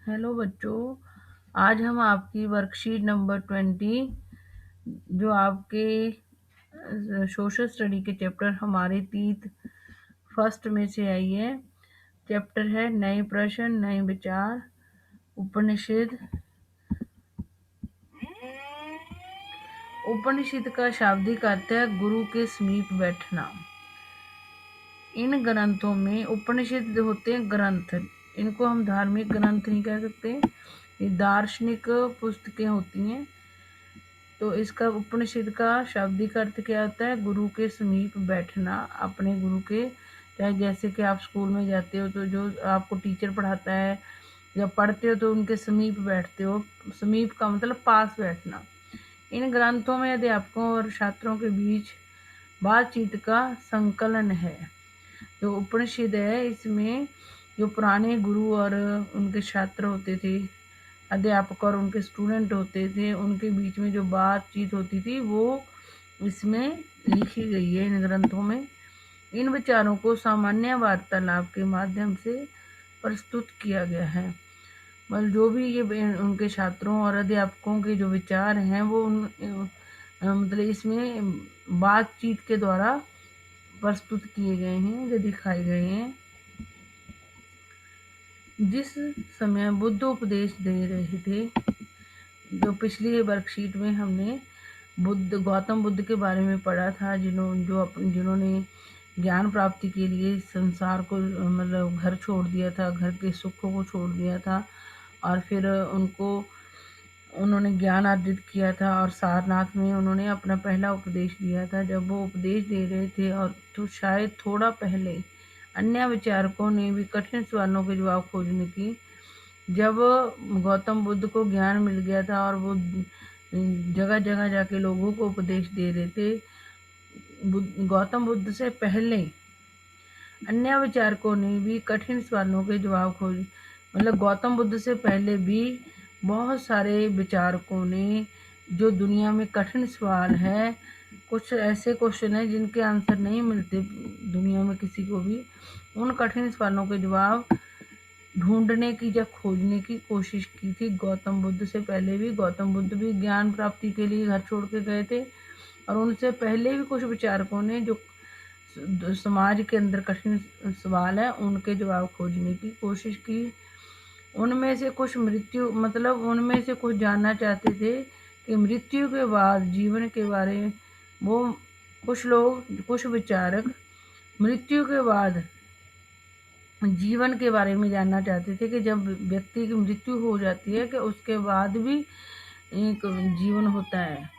Hello बच्चों, आज हम आपकी वर्कशीट नंबर 20 जो आपके सोशल स्टडी के चैप्टर हमारे तीत फर्स्ट में से आई है। चैप्टर है नए प्रश्न नए विचार। उपनिषद। उपनिषद का शाब्दिक अर्थ है गुरु के समीप बैठना। इन ग्रंथों में उपनिषद होते हैं ग्रंथ, इनको हम धार्मिक ग्रंथ नहीं कह सकते, ये दार्शनिक पुस्तकें होती हैं। तो इसका उपनिषद का शाब्दिक अर्थ क्या होता है? गुरु के समीप बैठना, अपने गुरु के। चाहे जैसे कि आप स्कूल में जाते हो तो जो आपको टीचर पढ़ाता है, जब पढ़ते हो तो उनके समीप बैठते हो। समीप का मतलब पास बैठना। इन ग्रंथों में अध्यापकों और छात्रों के बीच बातचीत का संकलन है। जो उपनिषद है इसमें जो पुराने गुरु और उनके छात्र होते थे, अध्यापक और उनके स्टूडेंट होते थे, उनके बीच में जो बातचीत होती थी वो इसमें लिखी गई है इन ग्रंथों में। इन विचारों को सामान्य वार्तालाप के माध्यम से प्रस्तुत किया गया है। मतलब जो भी ये उनके छात्रों और अध्यापकों के जो विचार हैं वो मतलब इसमें बातचीत के द्वारा प्रस्तुत किए गए हैं, जो दिखाए गए हैं। जिस समय बुद्ध उपदेश दे रहे थे, जो पिछली वर्कशीट में हमने गौतम बुद्ध के बारे में पढ़ा था, जिन्होंने ज्ञान प्राप्ति के लिए संसार को मतलब घर छोड़ दिया था, घर के सुखों को छोड़ दिया था, और फिर उन्होंने ज्ञान अर्जित किया था, और सारनाथ में उन्होंने अपना पहला उपदेश दिया था। जब वो उपदेश दे रहे थे और तो शायद थोड़ा पहले अन्य विचारकों ने भी कठिन सवालों के जवाब खोजने की। जब गौतम बुद्ध को ज्ञान मिल गया था और वो जगह जगह जाके लोगों को उपदेश दे रहे थे, गौतम बुद्ध से पहले अन्य विचारकों ने भी कठिन सवालों के जवाब खोज मतलब गौतम बुद्ध से पहले भी बहुत सारे विचारकों ने, जो दुनिया में कठिन सवाल है, कुछ ऐसे क्वेश्चन है जिनके आंसर नहीं मिलते दुनिया में किसी को भी, उन कठिन सवालों के जवाब ढूंढने की या खोजने की कोशिश की थी। गौतम बुद्ध से पहले भी गौतम बुद्ध भी ज्ञान प्राप्ति के लिए घर छोड़ के गए थे, और उनसे पहले भी कुछ विचारकों ने जो समाज के अंदर कठिन सवाल है उनके जवाब खोजने की कोशिश की। उनमें से कुछ उनमें से कुछ जानना चाहते थे कि मृत्यु के बाद जीवन के बारे में। वो कुछ विचारक मृत्यु के बाद जीवन के बारे में जानना चाहते थे कि जब व्यक्ति की मृत्यु हो जाती है कि उसके बाद भी एक जीवन होता है।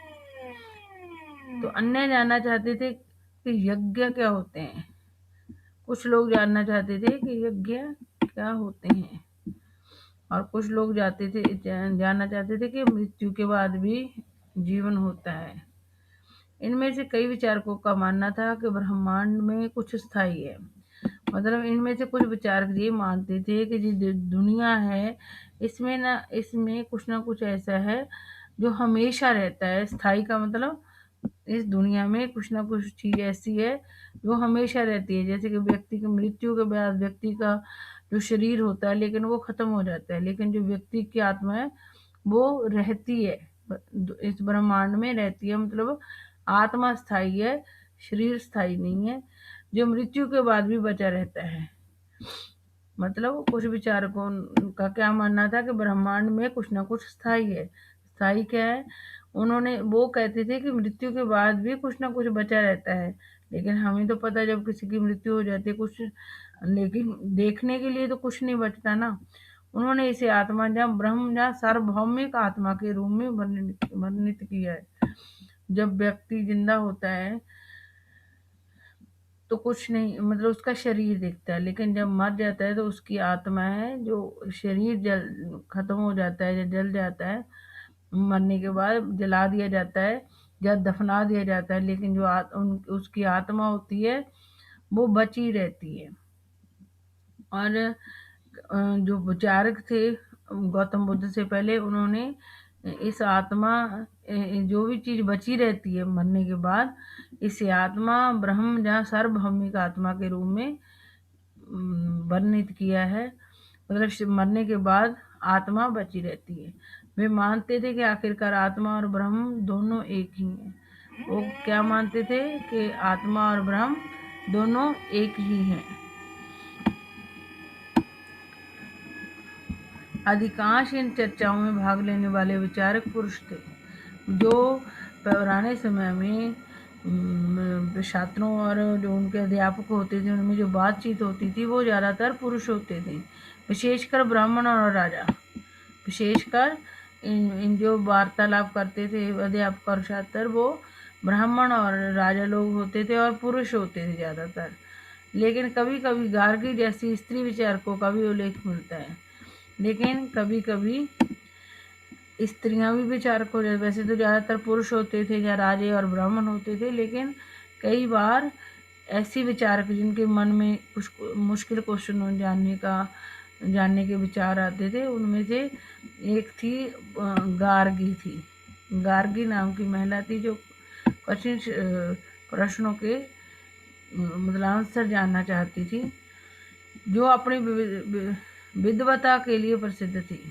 तो अन्य जानना चाहते थे कि यज्ञ क्या होते हैं। कुछ लोग जानना चाहते थे कि यज्ञ क्या होते हैं, और कुछ लोग जानना चाहते थे कि मृत्यु के बाद भी जीवन होता है। इनमें से कई विचारकों का मानना था कि ब्रह्मांड में कुछ स्थायी है। मतलब इनमें से कुछ विचारक ये मानते थे कि जो दुनिया है इसमें कुछ ना कुछ ऐसा है जो हमेशा रहता है। स्थायी का मतलब इस दुनिया में कुछ ना कुछ चीज ऐसी है जो हमेशा रहती है। जैसे कि व्यक्ति की मृत्यु के बाद व्यक्ति का जो शरीर होता है लेकिन वो खत्म हो जाता है, लेकिन जो व्यक्ति की आत्मा है वो रहती है, इस ब्रह्मांड में रहती है। मतलब आत्मा स्थायी है, शरीर स्थायी नहीं है, जो मृत्यु के बाद भी बचा रहता है। मतलब कुछ विचारकों का क्या मानना था कि ब्रह्मांड में कुछ ना कुछ स्थायी है। स्थायी क्या है? वो कहते थे कि मृत्यु के बाद भी कुछ ना कुछ बचा रहता है, लेकिन हमें तो पता है जब किसी की मृत्यु हो जाती है कुछ, लेकिन देखने के लिए तो कुछ नहीं बचता ना। उन्होंने इसे आत्मा या सार्वभौमिक आत्मा के रूप में वर्णित किया है। जब व्यक्ति जिंदा होता है तो कुछ नहीं, मतलब उसका शरीर दिखता है, लेकिन जब मर जाता है तो उसकी आत्मा है, जो शरीर खत्म हो जाता है या जल जाता है, मरने के बाद जला दिया जाता है या दफना दिया जाता है, लेकिन उसकी आत्मा होती है वो बची रहती है। और जो विचारक थे गौतम बुद्ध से पहले, उन्होंने इस आत्मा जो भी चीज बची रहती है मरने के बाद, इसे आत्मा ब्रह्म या सार्वभौमिक आत्मा के रूप में वर्णित किया है। मतलब मरने के बाद आत्मा बची रहती है। वे मानते थे कि आखिरकार आत्मा और ब्रह्म दोनों एक ही हैं। वो क्या मानते थे कि आत्मा और ब्रह्म दोनों एक ही हैं। अधिकांश इन चर्चाओं में भाग लेने वाले विचारक पुरुष थे। जो पुराने समय में छात्रों और जो उनके अध्यापक होते थे उनमें जो बातचीत होती थी वो ज़्यादातर पुरुष होते थे, विशेषकर ब्राह्मण और राजा। विशेषकर इन जो वार्तालाप करते थे अध्यापक और छात्र वो ब्राह्मण और राजा लोग होते थे और पुरुष होते थे ज़्यादातर। लेकिन कभी कभी गार्गी जैसी स्त्री विचारकों का भी उल्लेख मिलता है। लेकिन कभी कभी स्त्रियां भी विचारक हो जाती। वैसे तो ज़्यादातर पुरुष होते थे या राजे और ब्राह्मण होते थे, लेकिन कई बार ऐसी विचारक जिनके मन में कुछ मुश्किल क्वेश्चन जानने के विचार आते थे, उनमें से एक थी गार्गी थी। गार्गी नाम की महिला थी जो कठिन प्रश्नों के मतलब आंसर जानना चाहती थी, जो अपनी विद्वता के लिए प्रसिद्ध थी।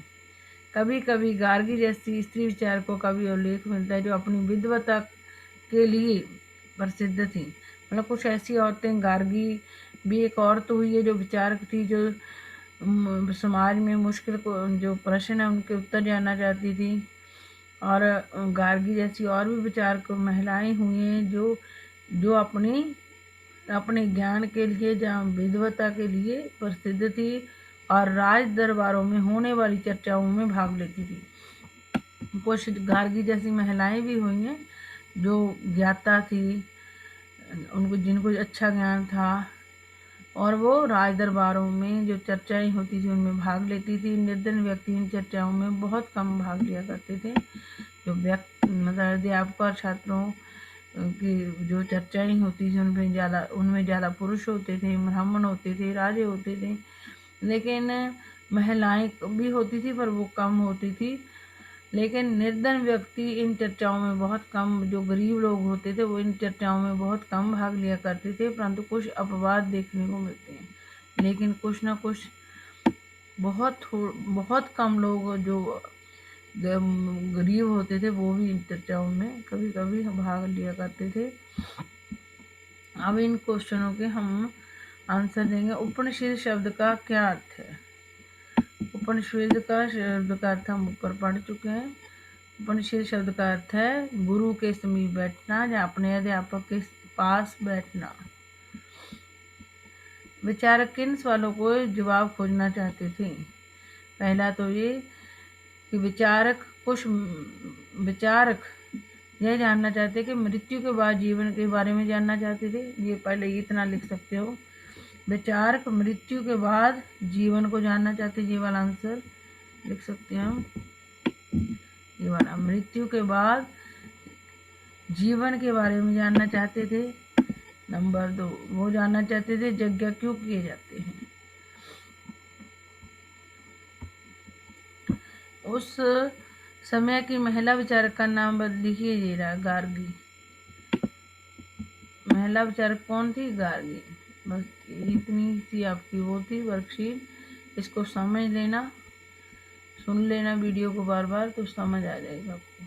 कभी कभी गार्गी जैसी स्त्री विचारकों का भी उल्लेख मिलता है जो अपनी विद्वता के लिए प्रसिद्ध थी। मतलब कुछ ऐसी औरतें, गार्गी भी एक औरत हुई है जो विचारक थी, जो समाज में मुश्किल जो प्रश्न है उनके उत्तर जानना चाहती थी। और गार्गी जैसी और भी विचारक महिलाएं हुई हैं जो अपने ज्ञान के लिए या विद्वता के लिए प्रसिद्ध थी और राज दरबारों में होने वाली चर्चाओं में भाग लेती थी। कुछ गार्गी जैसी महिलाएं भी हुई हैं जो ज्ञाता थी, जिनको अच्छा ज्ञान था और वो राज दरबारों में जो चर्चाएं होती थी उनमें भाग लेती थी। निर्धन व्यक्ति इन चर्चाओं में बहुत कम भाग लिया करते थे। जो मतलब अध्यापक और छात्रों की जो चर्चाएं होती थी उनमें ज़्यादा पुरुष होते थे, ब्राह्मण होते थे, राजे होते थे। लेकिन महिलाएं भी होती थी पर वो कम होती थी। लेकिन निर्धन व्यक्ति इन चर्चाओं में बहुत कम, जो गरीब लोग होते थे वो इन चर्चाओं में बहुत कम भाग लिया करते थे, परंतु कुछ अपवाद देखने को मिलते हैं। लेकिन कुछ ना कुछ बहुत कम लोग जो गरीब होते थे वो भी इन चर्चाओं में कभी कभी भाग लिया करते थे। अब इन क्वेश्चनों के हम आंसर देंगे। उपनिषद शब्द का क्या अर्थ है? उपनिषद का शब्द का अर्थ हम ऊपर पढ़ चुके हैं। उपनिषद शब्द का अर्थ है गुरु के समीप बैठना या अपने अध्यापक के पास बैठना। विचारक किन सवालों को जवाब खोजना चाहते थे? पहला तो ये कि विचारक यह जानना चाहते कि मृत्यु के बाद जीवन के बारे में जानना चाहते थे। ये पहले इतना लिख सकते हो, विचारक मृत्यु के बाद जीवन को जानना चाहते। ये वाला आंसर लिख सकते हैं हम, ये वाला मृत्यु के बाद जीवन के बारे में जानना चाहते थे। नंबर 2, वो जानना चाहते थे यज्ञ क्यों किए जाते हैं। उस समय की महिला विचारक का नाम लिखिए, ये रहा गार्गी। महिला विचारक कौन थी? गार्गी। बस इतनी सी आपकी वो थी वर्कशीट। इसको समझ लेना, सुन लेना वीडियो को बार बार, तो समझ आ जाएगा आपको।